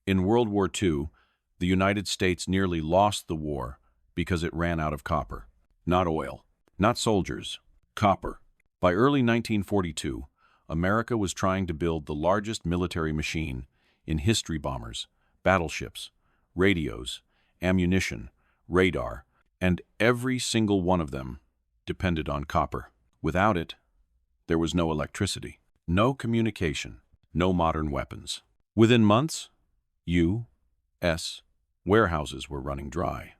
In World War II, the United States nearly lost the war because it ran out of copper. Not oil, not soldiers, copper. By early 1942, America was trying to build the largest military machine in history: bombers, battleships, radios, ammunition, radar, and every single one of them depended on copper. Without it, there was no electricity, no communication, no modern weapons. Within months, U.S. warehouses were running dry.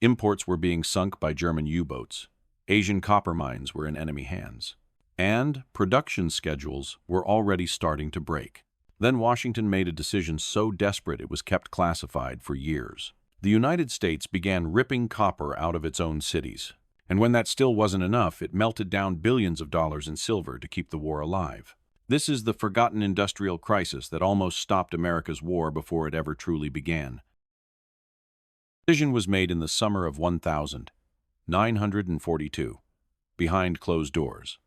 Imports were being sunk by German U-boats. Asian copper mines were in enemy hands. And production schedules were already starting to break. Then Washington made a decision so desperate it was kept classified for years. The United States began ripping copper out of its own cities. And when that still wasn't enough, it melted down billions of dollars in silver to keep the war alive. This is the forgotten industrial crisis that almost stopped America's war before it ever truly began. The decision was made in the summer of 1942, behind closed doors,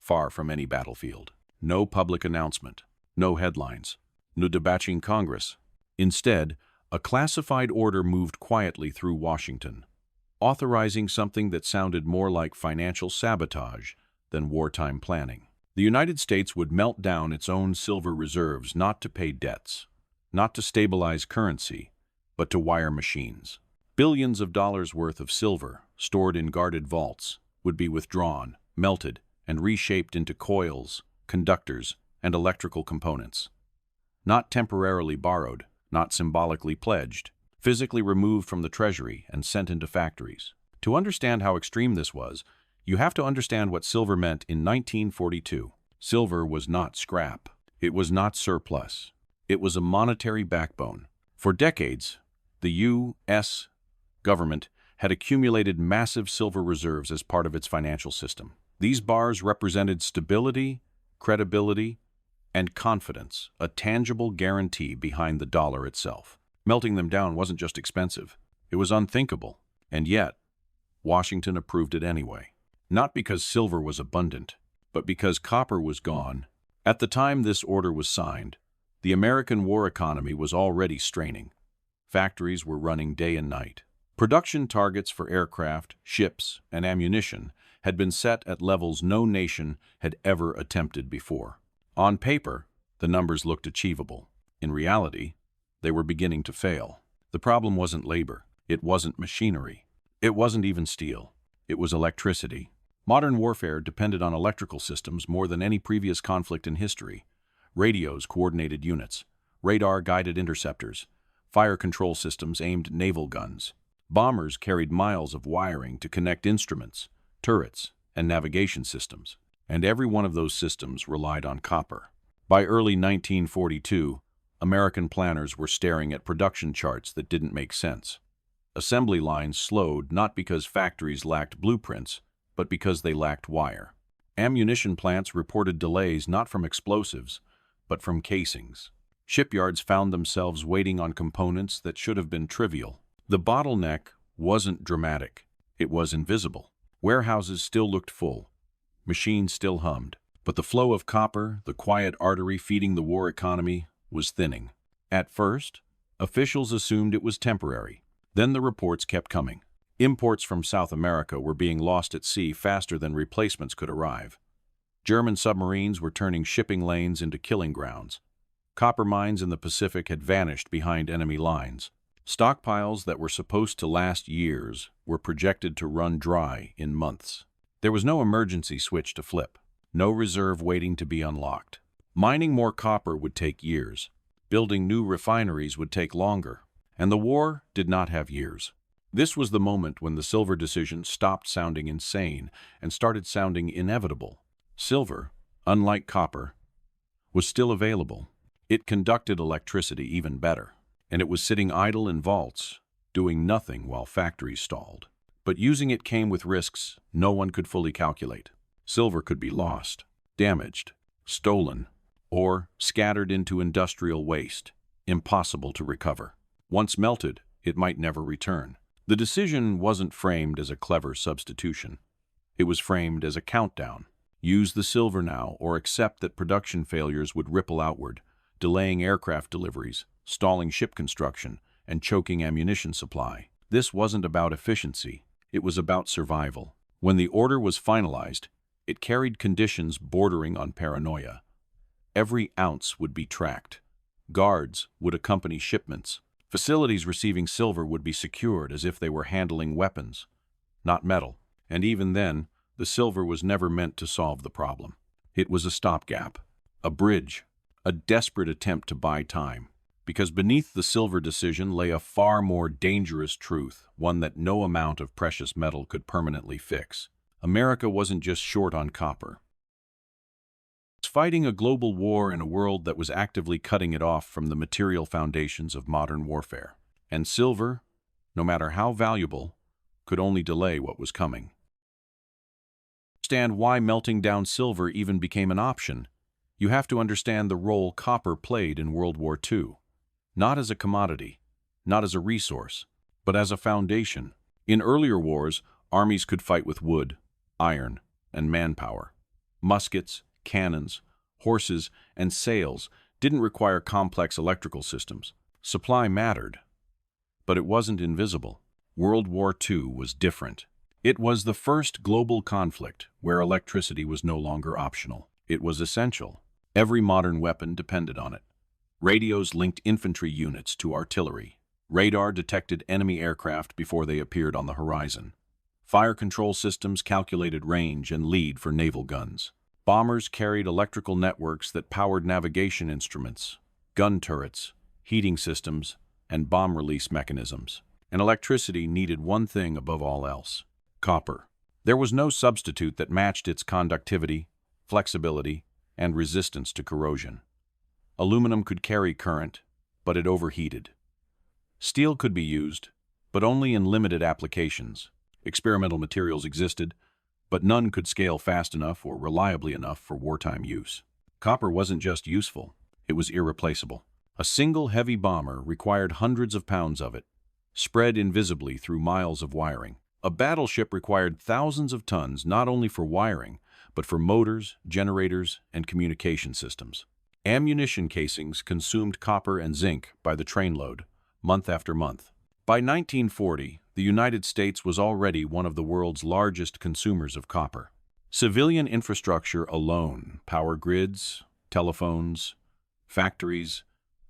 far from any battlefield. No public announcement, no headlines, no debating Congress. Instead, a classified order moved quietly through Washington, authorizing something that sounded more like financial sabotage than wartime planning. The United States would melt down its own silver reserves not to pay debts, not to stabilize currency, but to wire machines. Billions of dollars worth of silver, stored in guarded vaults, would be withdrawn, melted, and reshaped into coils, conductors, and electrical components. Not temporarily borrowed, not symbolically pledged, physically removed from the Treasury and sent into factories. To understand how extreme this was, you have to understand what silver meant in 1942. Silver was not scrap. It was not surplus. It was a monetary backbone. For decades, the U.S. government had accumulated massive silver reserves as part of its financial system. These bars represented stability, credibility, and confidence, a tangible guarantee behind the dollar itself. Melting them down wasn't just expensive, it was unthinkable. And yet, Washington approved it anyway. Not because silver was abundant, but because copper was gone. At the time this order was signed, the American war economy was already straining. Factories were running day and night. Production targets for aircraft, ships, and ammunition had been set at levels no nation had ever attempted before. On paper, the numbers looked achievable. In reality, they were beginning to fail. The problem wasn't labor. It wasn't machinery. It wasn't even steel. It was electricity. Modern warfare depended on electrical systems more than any previous conflict in history. Radios, coordinated units, radar-guided interceptors, fire control systems aimed at naval guns. Bombers carried miles of wiring to connect instruments, turrets, and navigation systems. And every one of those systems relied on copper. By early 1942, American planners were staring at production charts that didn't make sense. Assembly lines slowed not because factories lacked blueprints, but because they lacked wire. Ammunition plants reported delays not from explosives, but from casings. Shipyards found themselves waiting on components that should have been trivial. The bottleneck wasn't dramatic, it was invisible. Warehouses still looked full. Machines still hummed. But the flow of copper, the quiet artery feeding the war economy, was thinning. At first, officials assumed it was temporary. Then the reports kept coming. Imports from South America were being lost at sea faster than replacements could arrive. German submarines were turning shipping lanes into killing grounds. Copper mines in the Pacific had vanished behind enemy lines. Stockpiles that were supposed to last years were projected to run dry in months. There was no emergency switch to flip, no reserve waiting to be unlocked. Mining more copper would take years. Building new refineries would take longer. And the war did not have years. This was the moment when the silver decision stopped sounding insane and started sounding inevitable. Silver, unlike copper, was still available. It conducted electricity even better. And it was sitting idle in vaults, doing nothing while factories stalled. But using it came with risks no one could fully calculate. Silver could be lost, damaged, stolen, or scattered into industrial waste, impossible to recover. Once melted, it might never return. The decision wasn't framed as a clever substitution. It was framed as a countdown. Use the silver now or accept that production failures would ripple outward, delaying aircraft deliveries, stalling ship construction, and choking ammunition supply. This wasn't about efficiency, it was about survival. When the order was finalized, it carried conditions bordering on paranoia. Every ounce would be tracked. Guards would accompany shipments. Facilities receiving silver would be secured as if they were handling weapons, not metal. And even then, the silver was never meant to solve the problem. It was a stopgap, a bridge, a desperate attempt to buy time. Because beneath the silver decision lay a far more dangerous truth, one that no amount of precious metal could permanently fix. America wasn't just short on copper. It was fighting a global war in a world that was actively cutting it off from the material foundations of modern warfare. And silver, no matter how valuable, could only delay what was coming. To understand why melting down silver even became an option, you have to understand the role copper played in World War II. Not as a commodity, not as a resource, but as a foundation. In earlier wars, armies could fight with wood, iron, and manpower. Muskets, cannons, horses, and sails didn't require complex electrical systems. Supply mattered, but it wasn't invisible. World War II was different. It was the first global conflict where electricity was no longer optional. It was essential. Every modern weapon depended on it. Radios linked infantry units to artillery. Radar detected enemy aircraft before they appeared on the horizon. Fire control systems calculated range and lead for naval guns. Bombers carried electrical networks that powered navigation instruments, gun turrets, heating systems, and bomb release mechanisms. And electricity needed one thing above all else: copper. There was no substitute that matched its conductivity, flexibility, and resistance to corrosion. Aluminum could carry current, but it overheated. Steel could be used, but only in limited applications. Experimental materials existed, but none could scale fast enough or reliably enough for wartime use. Copper wasn't just useful, it was irreplaceable. A single heavy bomber required hundreds of pounds of it, spread invisibly through miles of wiring. A battleship required thousands of tons not only for wiring, but for motors, generators, and communication systems. Ammunition casings consumed copper and zinc by the trainload, month after month. By 1940, the United States was already one of the world's largest consumers of copper. Civilian infrastructure alone, power grids, telephones, factories,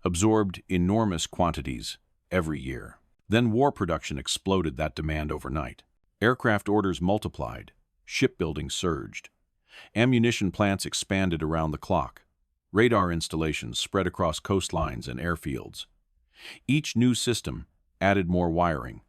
absorbed enormous quantities every year. Then war production exploded that demand overnight. Aircraft orders multiplied, shipbuilding surged. Ammunition plants expanded around the clock. Radar installations spread across coastlines and airfields. Each new system added more wiring,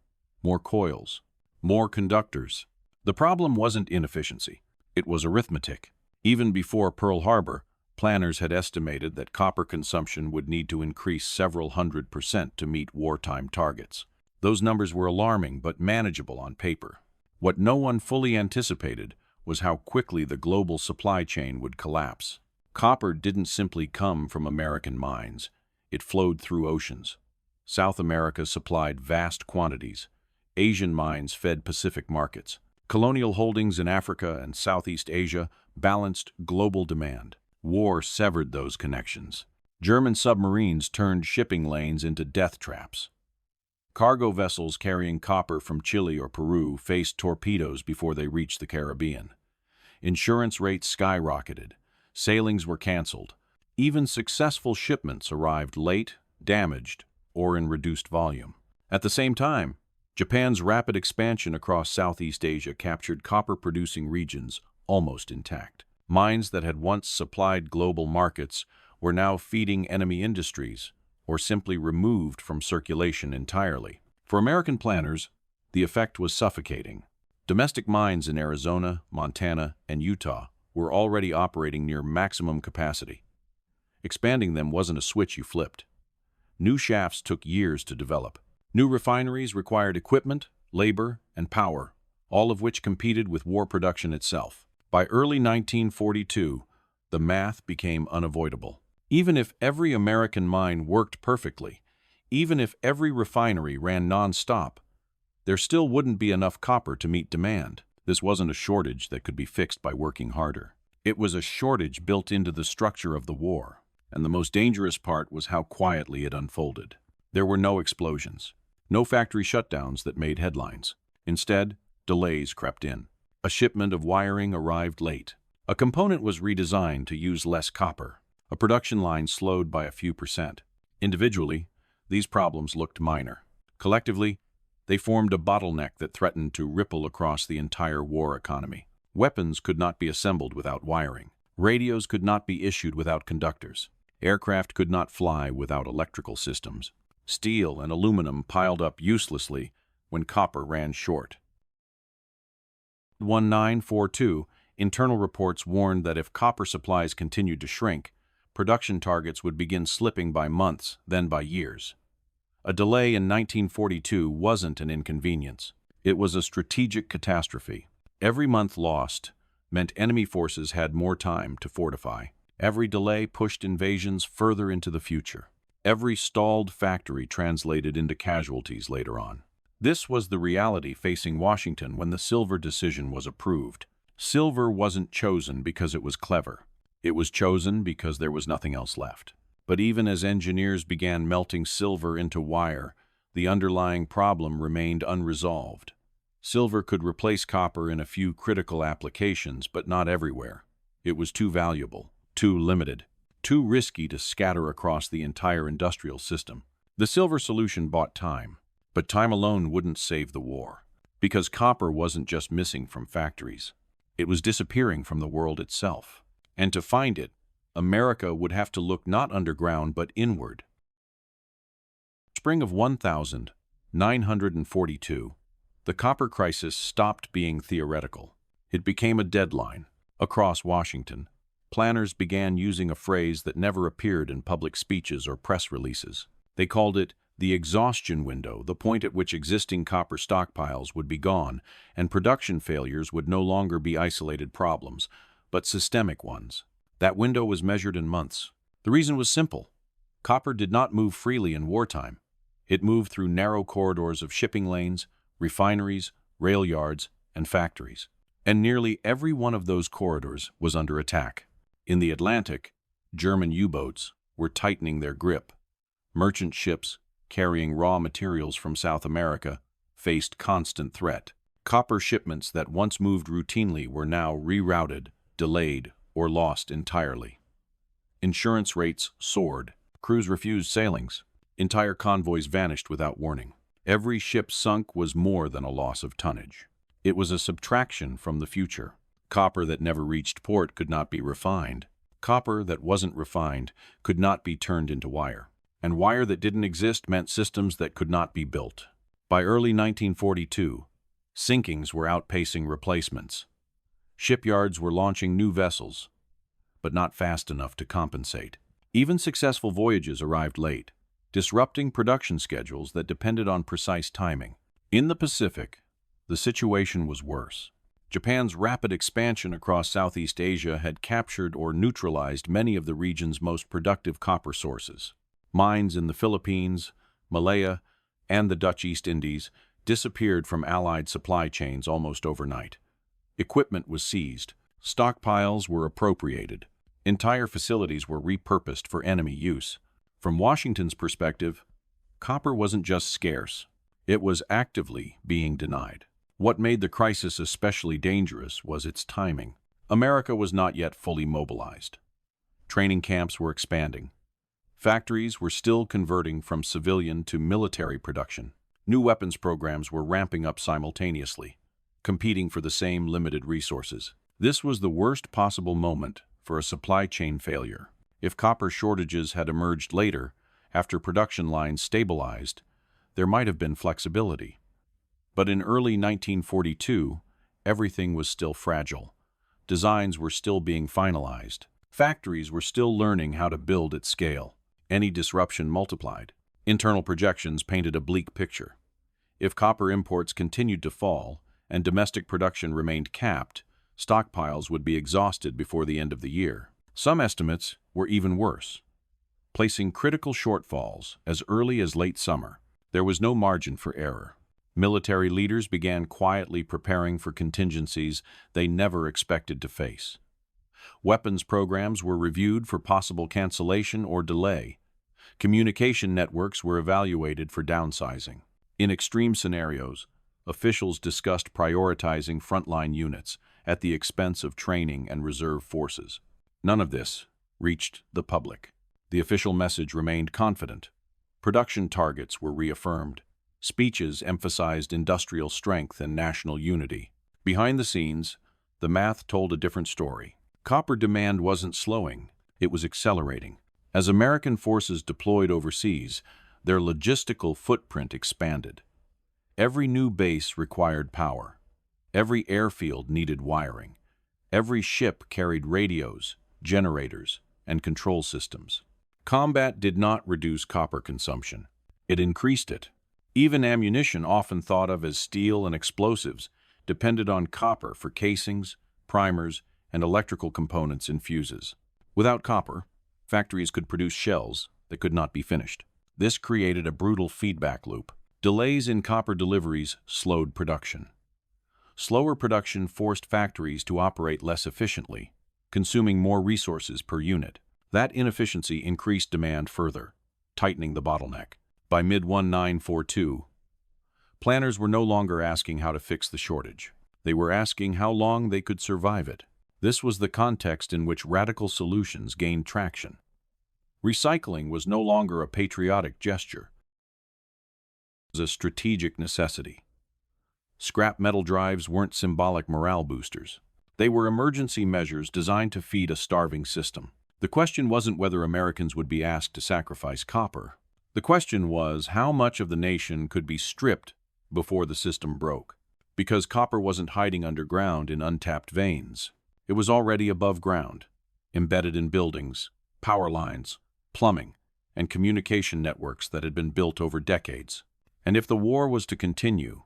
more coils, more conductors. The problem wasn't inefficiency, it was arithmetic. Even before Pearl Harbor, planners had estimated that copper consumption would need to increase several 100% to meet wartime targets. Those numbers were alarming but manageable on paper. What no one fully anticipated was how quickly the global supply chain would collapse. Copper didn't simply come from American mines. It flowed through oceans. South America supplied vast quantities. Asian mines fed Pacific markets. Colonial holdings in Africa and Southeast Asia balanced global demand. War severed those connections. German submarines turned shipping lanes into death traps. Cargo vessels carrying copper from Chile or Peru faced torpedoes before they reached the Caribbean. Insurance rates skyrocketed. Sailings were canceled. Even successful shipments arrived late, damaged, or in reduced volume. At the same time, Japan's rapid expansion across Southeast Asia captured copper-producing regions almost intact. Mines that had once supplied global markets were now feeding enemy industries, or simply removed from circulation entirely. For American planners, the effect was suffocating. Domestic mines in Arizona, Montana, and Utah were already operating near maximum capacity. Expanding them wasn't a switch you flipped. New shafts took years to develop. New refineries required equipment, labor, and power, all of which competed with war production itself. By early 1942, the math became unavoidable. Even if every American mine worked perfectly, even if every refinery ran non-stop, there still wouldn't be enough copper to meet demand. This wasn't a shortage that could be fixed by working harder. It was a shortage built into the structure of the war. And the most dangerous part was how quietly it unfolded. There were no explosions, no factory shutdowns that made headlines. Instead, delays crept in. A shipment of wiring arrived late. A component was redesigned to use less copper. A production line slowed by a few percent. Individually, these problems looked minor. Collectively, they formed a bottleneck that threatened to ripple across the entire war economy. Weapons could not be assembled without wiring. Radios could not be issued without conductors. Aircraft could not fly without electrical systems. Steel and aluminum piled up uselessly when copper ran short. 1942, internal reports warned that if copper supplies continued to shrink, production targets would begin slipping by months, then by years. A delay in 1942 wasn't an inconvenience. It was a strategic catastrophe. Every month lost meant enemy forces had more time to fortify. Every delay pushed invasions further into the future. Every stalled factory translated into casualties later on. This was the reality facing Washington when the silver decision was approved. Silver wasn't chosen because it was clever. It was chosen because there was nothing else left. But even as engineers began melting silver into wire, the underlying problem remained unresolved. Silver could replace copper in a few critical applications, but not everywhere. It was too valuable, too limited, too risky to scatter across the entire industrial system. The silver solution bought time, but time alone wouldn't save the war. Because copper wasn't just missing from factories. It was disappearing from the world itself. And to find it, America would have to look not underground but inward. Spring of 1942, the copper crisis stopped being theoretical. It became a deadline. Across Washington, planners began using a phrase that never appeared in public speeches or press releases. They called it the exhaustion window, the point at which existing copper stockpiles would be gone, and production failures would no longer be isolated problems, but systemic ones. That window was measured in months. The reason was simple. Copper did not move freely in wartime. It moved through narrow corridors of shipping lanes, refineries, rail yards, and factories. And nearly every one of those corridors was under attack. In the Atlantic, German U-boats were tightening their grip. Merchant ships, carrying raw materials from South America, faced constant threat. Copper shipments that once moved routinely were now rerouted, delayed, or lost entirely. Insurance rates soared. Crews refused sailings. Entire convoys vanished without warning. Every ship sunk was more than a loss of tonnage. It was a subtraction from the future. Copper that never reached port could not be refined. Copper that wasn't refined could not be turned into wire. And wire that didn't exist meant systems that could not be built. By early 1942, sinkings were outpacing replacements. Shipyards were launching new vessels, but not fast enough to compensate. Even successful voyages arrived late, disrupting production schedules that depended on precise timing. In the Pacific, the situation was worse. Japan's rapid expansion across Southeast Asia had captured or neutralized many of the region's most productive copper sources. Mines in the Philippines, Malaya, and the Dutch East Indies disappeared from Allied supply chains almost overnight. Equipment was seized. Stockpiles were appropriated. Entire facilities were repurposed for enemy use. From Washington's perspective, copper wasn't just scarce. It was actively being denied. What made the crisis especially dangerous was its timing. America was not yet fully mobilized. Training camps were expanding. Factories were still converting from civilian to military production. New weapons programs were ramping up simultaneously, competing for the same limited resources. This was the worst possible moment for a supply chain failure. If copper shortages had emerged later, after production lines stabilized, there might have been flexibility. But in early 1942, everything was still fragile. Designs were still being finalized. Factories were still learning how to build at scale. Any disruption multiplied. Internal projections painted a bleak picture. If copper imports continued to fall and domestic production remained capped, stockpiles would be exhausted before the end of the year. Some estimates were even worse, placing critical shortfalls as early as late summer. There was no margin for error. Military leaders began quietly preparing for contingencies they never expected to face. Weapons programs were reviewed for possible cancellation or delay. Communication networks were evaluated for downsizing. In extreme scenarios, officials discussed prioritizing frontline units at the expense of training and reserve forces. None of this reached the public. The official message remained confident. Production targets were reaffirmed. Speeches emphasized industrial strength and national unity. Behind the scenes, the math told a different story. Copper demand wasn't slowing, it was accelerating. As American forces deployed overseas, their logistical footprint expanded. Every new base required power. Every airfield needed wiring. Every ship carried radios, generators, and control systems. Combat did not reduce copper consumption. It increased it. Even ammunition, often thought of as steel and explosives, depended on copper for casings, primers, and electrical components in fuses. Without copper, factories could produce shells that could not be finished. This created a brutal feedback loop. Delays in copper deliveries slowed production. Slower production forced factories to operate less efficiently, consuming more resources per unit. That inefficiency increased demand further, tightening the bottleneck. By mid-1942, planners were no longer asking how to fix the shortage. They were asking how long they could survive it. This was the context in which radical solutions gained traction. Recycling was no longer a patriotic gesture. It was a strategic necessity. Scrap metal drives weren't symbolic morale boosters. They were emergency measures designed to feed a starving system. The question wasn't whether Americans would be asked to sacrifice copper. The question was how much of the nation could be stripped before the system broke. Because copper wasn't hiding underground in untapped veins. It was already above ground, embedded in buildings, power lines, plumbing, and communication networks that had been built over decades. And if the war was to continue,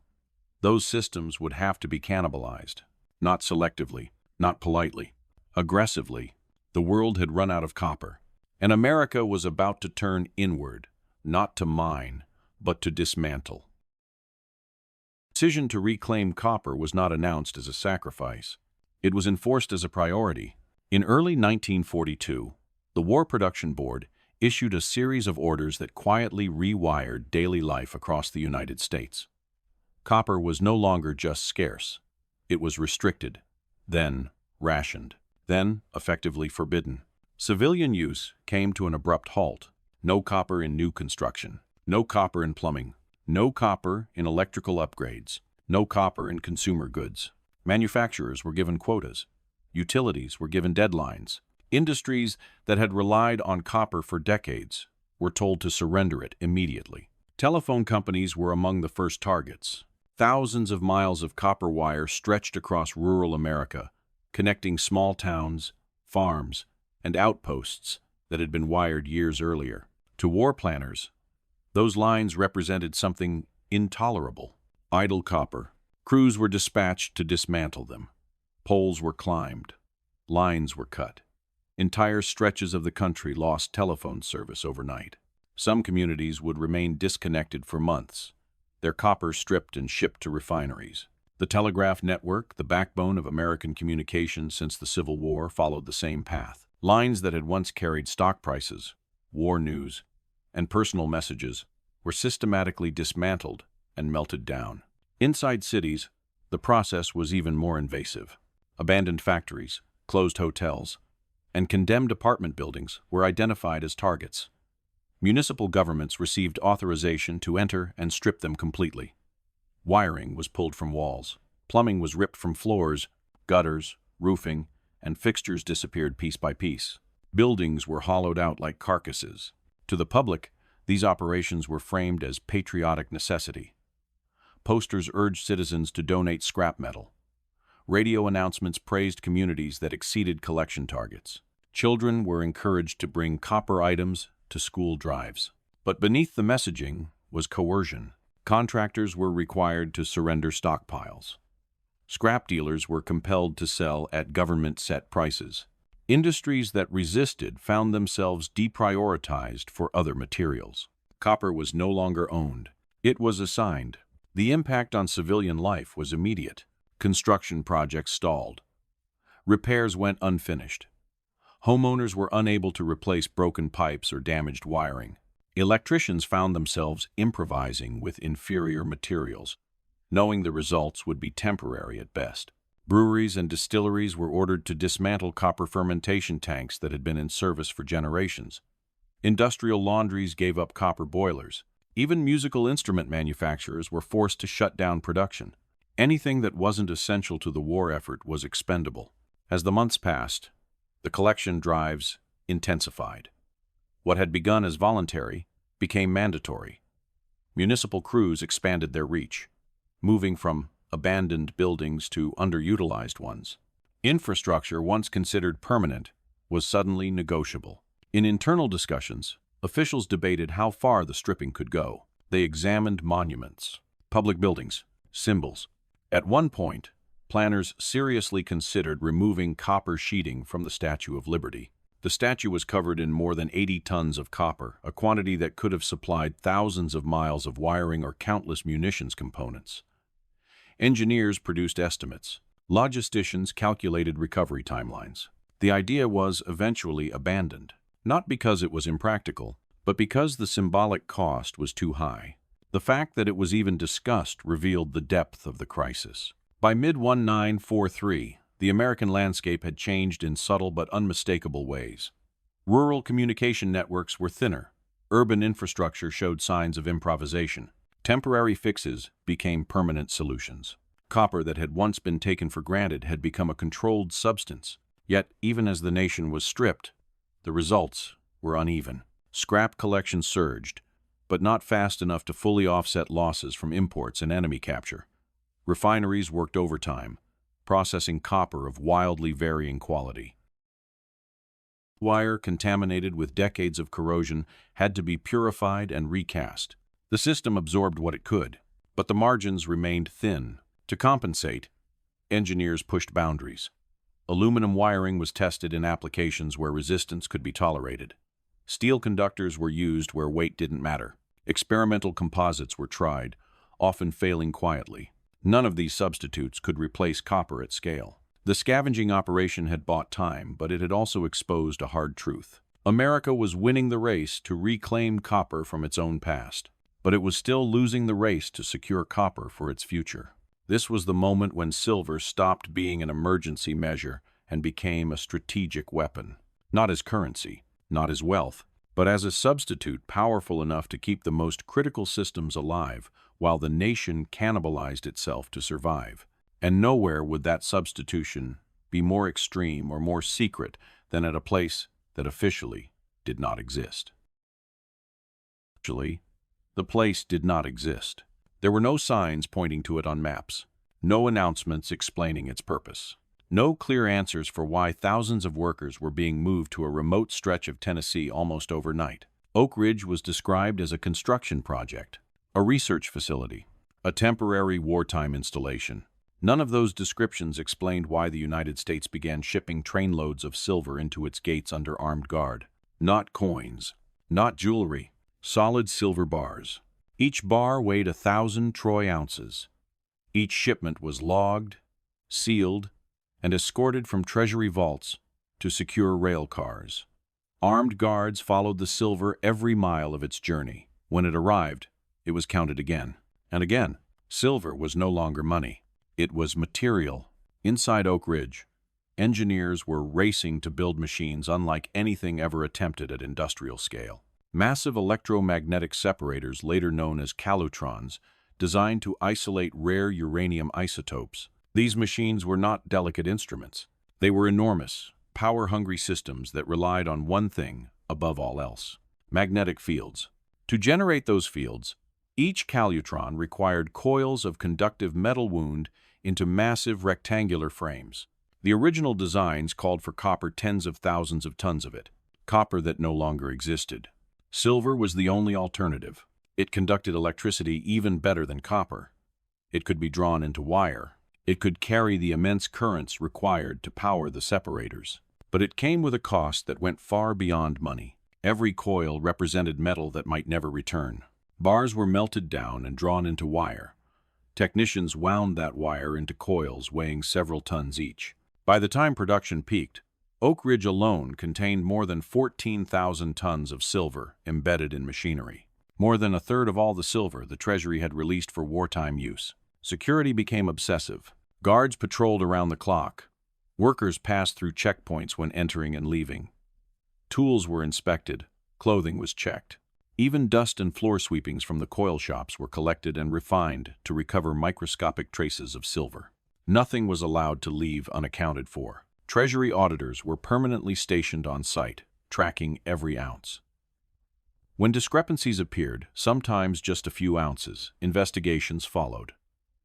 those systems would have to be cannibalized. Not selectively, not politely, aggressively. The world had run out of copper, and America was about to turn inward, not to mine, but to dismantle. The decision to reclaim copper was not announced as a sacrifice. It was enforced as a priority. In early 1942, the War Production Board issued a series of orders that quietly rewired daily life across the United States. Copper was no longer just scarce. It was restricted, then rationed, then effectively forbidden. Civilian use came to an abrupt halt. No copper in new construction. No copper in plumbing. No copper in electrical upgrades. No copper in consumer goods. Manufacturers were given quotas. Utilities were given deadlines. Industries that had relied on copper for decades were told to surrender it immediately. Telephone companies were among the first targets. Thousands of miles of copper wire stretched across rural America, connecting small towns, farms, and outposts that had been wired years earlier. To war planners, those lines represented something intolerable. Idle copper. Crews were dispatched to dismantle them. Poles were climbed. Lines were cut. Entire stretches of the country lost telephone service overnight. Some communities would remain disconnected for months, their copper stripped and shipped to refineries. The telegraph network, the backbone of American communications since the Civil War, followed the same path. Lines that had once carried stock prices, war news, and personal messages were systematically dismantled and melted down. Inside cities, the process was even more invasive. Abandoned factories, closed hotels, and condemned apartment buildings were identified as targets. Municipal governments received authorization to enter and strip them completely. Wiring was pulled from walls. Plumbing was ripped from floors, gutters, roofing, and fixtures disappeared piece by piece. Buildings were hollowed out like carcasses. To the public, these operations were framed as patriotic necessity. Posters urged citizens to donate scrap metal. Radio announcements praised communities that exceeded collection targets. Children were encouraged to bring copper items to school drives. But beneath the messaging was coercion. Contractors were required to surrender stockpiles. Scrap dealers were compelled to sell at government-set prices. Industries that resisted found themselves deprioritized for other materials. Copper was no longer owned. It was assigned. The impact on civilian life was immediate. Construction projects stalled. Repairs went unfinished. Homeowners were unable to replace broken pipes or damaged wiring. Electricians found themselves improvising with inferior materials, knowing the results would be temporary at best. Breweries and distilleries were ordered to dismantle copper fermentation tanks that had been in service for generations. Industrial laundries gave up copper boilers. Even musical instrument manufacturers were forced to shut down production. Anything that wasn't essential to the war effort was expendable. As the months passed, the collection drives intensified. What had begun as voluntary became mandatory. Municipal crews expanded their reach, moving from abandoned buildings to underutilized ones. Infrastructure, once considered permanent, was suddenly negotiable. In internal discussions, officials debated how far the stripping could go. They examined monuments, public buildings, symbols. At one point, planners seriously considered removing copper sheeting from the Statue of Liberty. The statue was covered in more than 80 tons of copper, a quantity that could have supplied thousands of miles of wiring or countless munitions components. Engineers produced estimates. Logisticians calculated recovery timelines. The idea was eventually abandoned, not because it was impractical, but because the symbolic cost was too high. The fact that it was even discussed revealed the depth of the crisis. By mid-1943, the American landscape had changed in subtle but unmistakable ways. Rural communication networks were thinner. Urban infrastructure showed signs of improvisation. Temporary fixes became permanent solutions. Copper that had once been taken for granted had become a controlled substance. Yet, even as the nation was stripped, the results were uneven. Scrap collection surged, but not fast enough to fully offset losses from imports and enemy capture. Refineries worked overtime, processing copper of wildly varying quality. Wire, contaminated with decades of corrosion, had to be purified and recast. The system absorbed what it could, but the margins remained thin. To compensate, engineers pushed boundaries. Aluminum wiring was tested in applications where resistance could be tolerated. Steel conductors were used where weight didn't matter. Experimental composites were tried, often failing quietly. None of these substitutes could replace copper at scale. The scavenging operation had bought time, but it had also exposed a hard truth. America was winning the race to reclaim copper from its own past, but it was still losing the race to secure copper for its future. This was the moment when silver stopped being an emergency measure and became a strategic weapon, not as currency, not as wealth, but as a substitute powerful enough to keep the most critical systems alive while the nation cannibalized itself to survive. And nowhere would that substitution be more extreme or more secret than at a place that officially did not exist. Actually, the place did not exist. There were no signs pointing to it on maps, no announcements explaining its purpose. No clear answers for why thousands of workers were being moved to a remote stretch of Tennessee almost overnight. Oak Ridge was described as a construction project, a research facility, a temporary wartime installation. None of those descriptions explained why the United States began shipping trainloads of silver into its gates under armed guard. Not coins, not jewelry, solid silver bars. Each bar weighed 1,000 troy ounces. Each shipment was logged, sealed, and escorted from Treasury vaults to secure rail cars. Armed guards followed the silver every mile of its journey. When it arrived, it was counted again and again. Silver was no longer money. It was material. Inside Oak Ridge, engineers were racing to build machines unlike anything ever attempted at industrial scale. Massive electromagnetic separators, later known as calutrons, designed to isolate rare uranium isotopes. These machines were not delicate instruments. They were enormous, power-hungry systems that relied on one thing above all else: magnetic fields. To generate those fields, each calutron required coils of conductive metal wound into massive rectangular frames. The original designs called for copper, tens of thousands of tons of it, copper that no longer existed. Silver was the only alternative. It conducted electricity even better than copper. It could be drawn into wire. It could carry the immense currents required to power the separators. But it came with a cost that went far beyond money. Every coil represented metal that might never return. Bars were melted down and drawn into wire. Technicians wound that wire into coils weighing several tons each. By the time production peaked, Oak Ridge alone contained more than 14,000 tons of silver embedded in machinery. More than a third of all the silver the Treasury had released for wartime use. Security became obsessive. Guards patrolled around the clock. Workers passed through checkpoints when entering and leaving. Tools were inspected. Clothing was checked. Even dust and floor sweepings from the coil shops were collected and refined to recover microscopic traces of silver. Nothing was allowed to leave unaccounted for. Treasury auditors were permanently stationed on site, tracking every ounce. When discrepancies appeared, sometimes just a few ounces, investigations followed.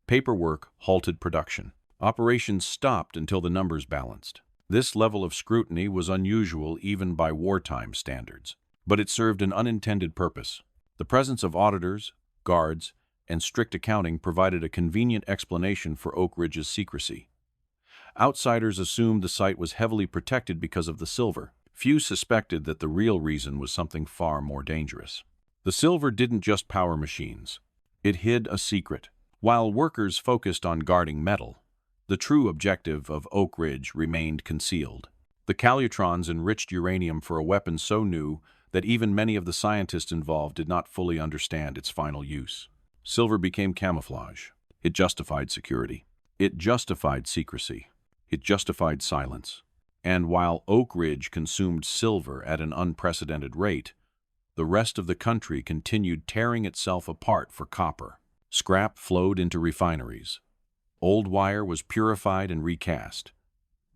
Paperwork halted production. Operations stopped until the numbers balanced. This level of scrutiny was unusual even by wartime standards. But it served an unintended purpose. The presence of auditors, guards, and strict accounting provided a convenient explanation for Oak Ridge's secrecy. Outsiders assumed the site was heavily protected because of the silver. Few suspected that the real reason was something far more dangerous. The silver didn't just power machines. It hid a secret. While workers focused on guarding metal, the true objective of Oak Ridge remained concealed. The calutrons enriched uranium for a weapon so new that even many of the scientists involved did not fully understand its final use. Silver became camouflage. It justified security. It justified secrecy. It justified silence. And while Oak Ridge consumed silver at an unprecedented rate, the rest of the country continued tearing itself apart for copper. Scrap flowed into refineries. Old wire was purified and recast.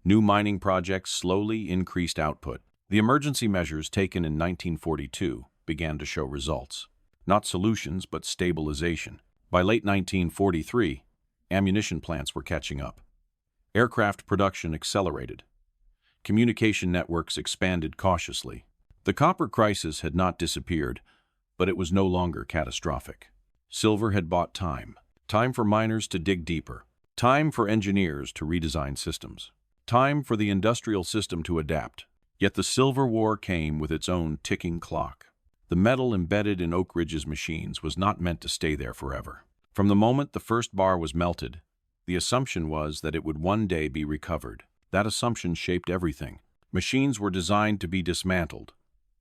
New mining projects slowly increased output. The emergency measures taken in 1942 began to show results. Not solutions, but stabilization. By late 1943, ammunition plants were catching up. Aircraft production accelerated. Communication networks expanded cautiously. The copper crisis had not disappeared, but it was no longer catastrophic. Silver had bought time. Time for miners to dig deeper. Time for engineers to redesign systems. Time for the industrial system to adapt. Yet the Silver War came with its own ticking clock. The metal embedded in Oak Ridge's machines was not meant to stay there forever. From the moment the first bar was melted, the assumption was that it would one day be recovered. That assumption shaped everything. Machines were designed to be dismantled.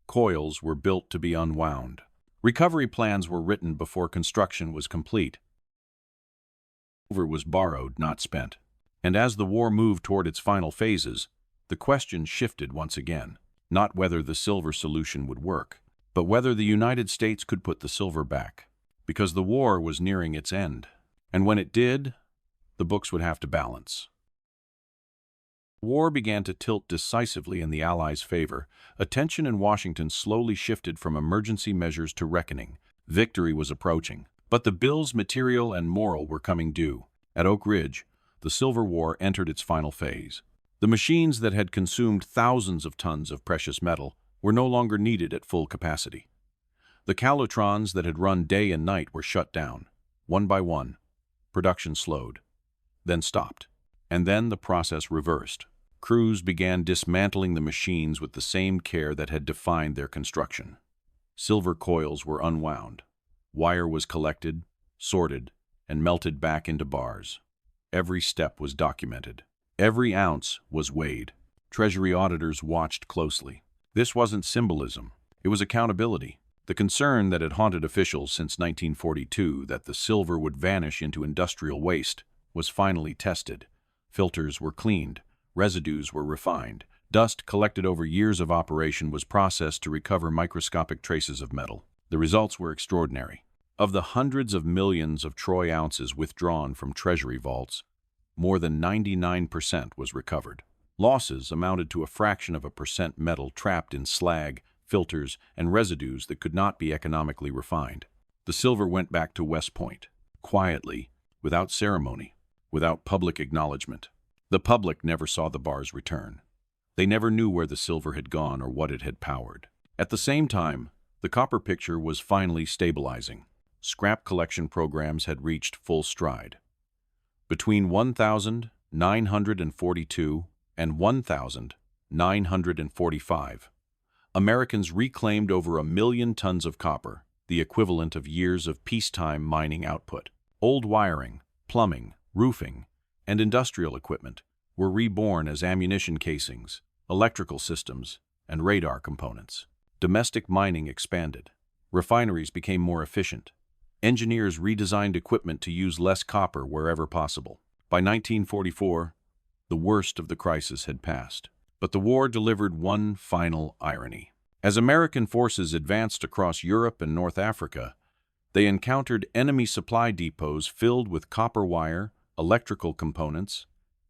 Coils were built to be unwound. Recovery plans were written before construction was complete. Silver was borrowed, not spent. And as the war moved toward its final phases, the question shifted once again. Not whether the silver solution would work, but whether the United States could put the silver back. Because the war was nearing its end. And when it did, the books would have to balance. War began to tilt decisively in the Allies' favor. Attention in Washington slowly shifted from emergency measures to reckoning. Victory was approaching, but the bills, material and moral, were coming due. At Oak Ridge, the Silver War entered its final phase. The machines that had consumed thousands of tons of precious metal were no longer needed at full capacity. The calutrons that had run day and night were shut down. One by one, production slowed, then stopped. And then the process reversed. Crews began dismantling the machines with the same care that had defined their construction. Silver coils were unwound. Wire was collected, sorted, and melted back into bars. Every step was documented. Every ounce was weighed. Treasury auditors watched closely. This wasn't symbolism. It was accountability. The concern that had haunted officials since 1942, that the silver would vanish into industrial waste, was finally tested. Filters were cleaned. Residues were refined. Dust collected over years of operation was processed to recover microscopic traces of metal. The results were extraordinary. Of the hundreds of millions of troy ounces withdrawn from Treasury vaults, more than 99% was recovered. Losses amounted to a fraction of a percent metal trapped in slag, filters, and residues that could not be economically refined. The silver went back to West Point, quietly, without ceremony, without public acknowledgement. The public never saw the bars return. They never knew where the silver had gone or what it had powered. At the same time, the copper picture was finally stabilizing. Scrap collection programs had reached full stride. Between 1,942 and 1,945, Americans reclaimed over 1 million tons of copper, the equivalent of years of peacetime mining output. Old wiring, plumbing, roofing, and industrial equipment were reborn as ammunition casings, electrical systems, and radar components. Domestic mining expanded. Refineries became more efficient. Engineers redesigned equipment to use less copper wherever possible. By 1944, the worst of the crisis had passed. But the war delivered one final irony. As American forces advanced across Europe and North Africa, they encountered enemy supply depots filled with copper wire, electrical components,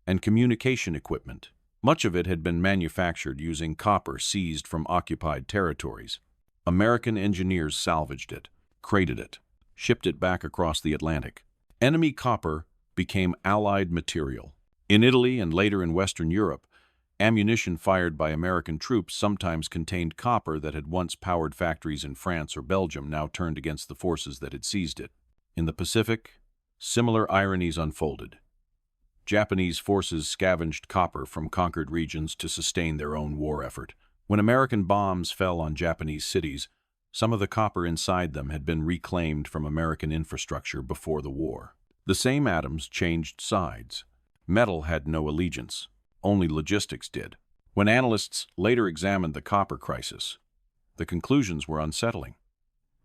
and communication equipment. Much of it had been manufactured using copper seized from occupied territories. American engineers salvaged it, crated it, shipped it back across the Atlantic. Enemy copper became Allied material. In Italy and later in Western Europe, ammunition fired by American troops sometimes contained copper that had once powered factories in France or Belgium, now turned against the forces that had seized it. In the Pacific, similar ironies unfolded. Japanese forces scavenged copper from conquered regions to sustain their own war effort. When American bombs fell on Japanese cities, some of the copper inside them had been reclaimed from American infrastructure before the war. The same atoms changed sides. Metal had no allegiance. Only logistics did. When analysts later examined the copper crisis, the conclusions were unsettling.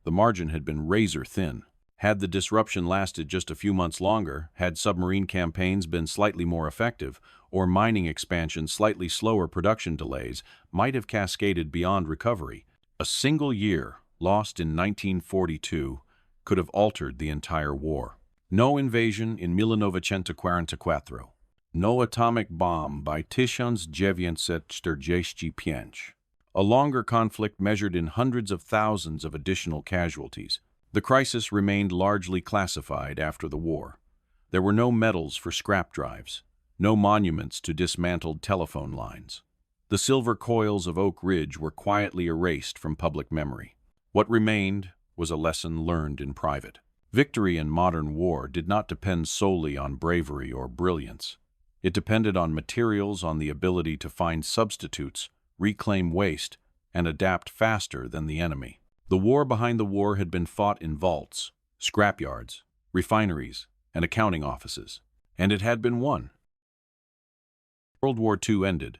The margin had been razor thin. Had the disruption lasted just a few months longer, had submarine campaigns been slightly more effective, or mining expansion slightly slower, production delays might have cascaded beyond recovery. A single year, lost in 1942, could have altered the entire war. No invasion in 1944. No atomic bomb by 1945. A longer conflict measured in hundreds of thousands of additional casualties. The crisis remained largely classified after the war. There were no medals for scrap drives, no monuments to dismantled telephone lines. The silver coils of Oak Ridge were quietly erased from public memory. What remained was a lesson learned in private. Victory in modern war did not depend solely on bravery or brilliance. It depended on materials, on the ability to find substitutes, reclaim waste, and adapt faster than the enemy. The war behind the war had been fought in vaults, scrapyards, refineries, and accounting offices, and it had been won. World War II ended.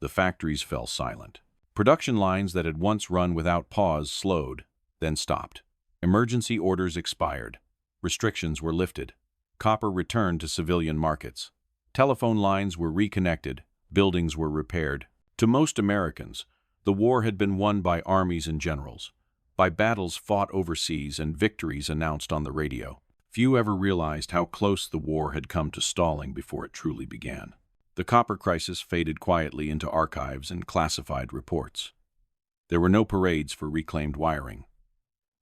The factories fell silent. Production lines that had once run without pause slowed, then stopped. Emergency orders expired. Restrictions were lifted. Copper returned to civilian markets. Telephone lines were reconnected. Buildings were repaired. To most Americans, the war had been won by armies and generals, by battles fought overseas and victories announced on the radio. Few ever realized how close the war had come to stalling before it truly began. The copper crisis faded quietly into archives and classified reports. There were no parades for reclaimed wiring,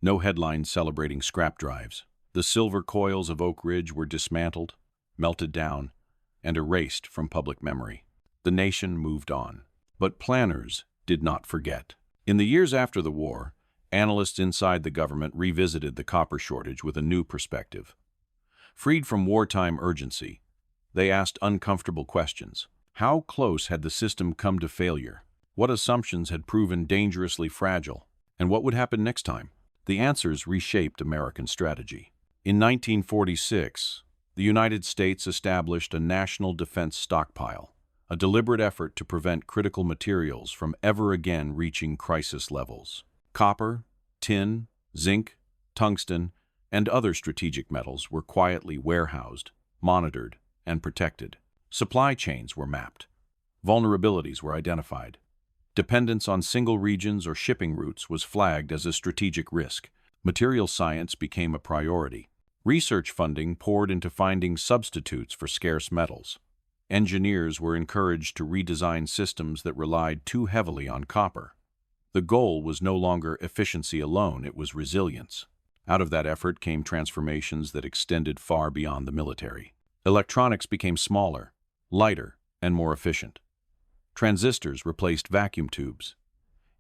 no headlines celebrating scrap drives. The silver coils of Oak Ridge were dismantled, melted down, and erased from public memory. The nation moved on. But planners did not forget. In the years after the war, analysts inside the government revisited the copper shortage with a new perspective. Freed from wartime urgency, they asked uncomfortable questions. How close had the system come to failure? What assumptions had proven dangerously fragile? And what would happen next time? The answers reshaped American strategy. In 1946, the United States established a national defense stockpile, a deliberate effort to prevent critical materials from ever again reaching crisis levels. Copper, tin, zinc, tungsten, and other strategic metals were quietly warehoused, monitored, and protected. Supply chains were mapped. Vulnerabilities were identified. Dependence on single regions or shipping routes was flagged as a strategic risk. Material science became a priority. Research funding poured into finding substitutes for scarce metals. Engineers were encouraged to redesign systems that relied too heavily on copper. The goal was no longer efficiency alone, it was resilience. Out of that effort came transformations that extended far beyond the military. Electronics became smaller, lighter, and more efficient. Transistors replaced vacuum tubes.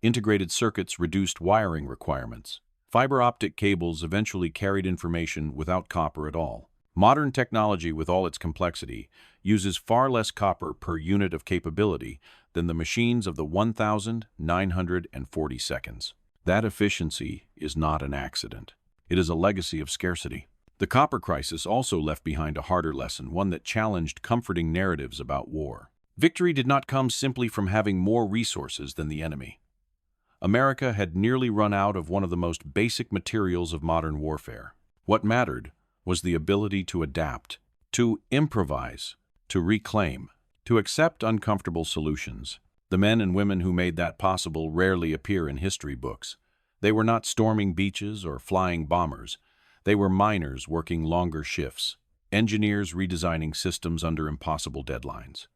Integrated circuits reduced wiring requirements. Fiber optic cables eventually carried information without copper at all. Modern technology, with all its complexity, uses far less copper per unit of capability than the machines of the 1940 seconds. That efficiency is not an accident. It is a legacy of scarcity. The copper crisis also left behind a harder lesson, one that challenged comforting narratives about war. Victory did not come simply from having more resources than the enemy. America had nearly run out of one of the most basic materials of modern warfare. What mattered was the ability to adapt, to improvise, to reclaim, to accept uncomfortable solutions. The men and women who made that possible rarely appear in history books. They were not storming beaches or flying bombers. They were miners working longer shifts, engineers redesigning systems under impossible deadlines,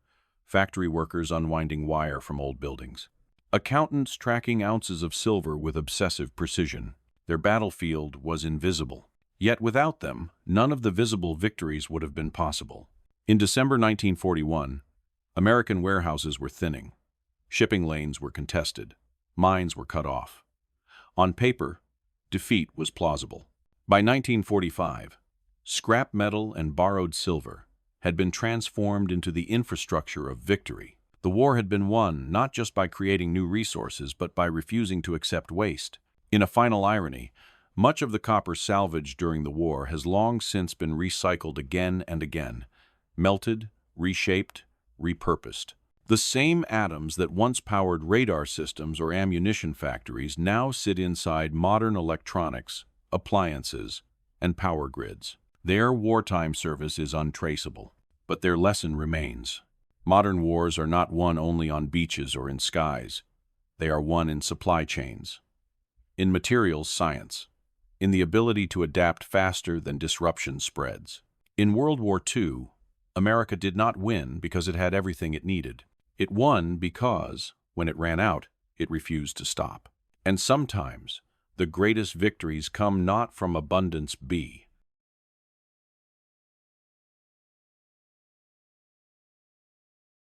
factory workers unwinding wire from old buildings, accountants tracking ounces of silver with obsessive precision. Their battlefield was invisible. Yet without them, none of the visible victories would have been possible. In December 1941, American warehouses were thinning. Shipping lanes were contested. Mines were cut off. On paper, defeat was plausible. By 1945, scrap metal and borrowed silver had been transformed into the infrastructure of victory. The war had been won not just by creating new resources, but by refusing to accept waste. In a final irony, much of the copper salvaged during the war has long since been recycled again and again, melted, reshaped, repurposed. The same atoms that once powered radar systems or ammunition factories now sit inside modern electronics, appliances, and power grids. Their wartime service is untraceable, but their lesson remains. Modern wars are not won only on beaches or in skies. They are won in supply chains, in materials science, in the ability to adapt faster than disruption spreads. In World War II, America did not win because it had everything it needed. It won because, when it ran out, it refused to stop. And sometimes, the greatest victories come not from abundance B,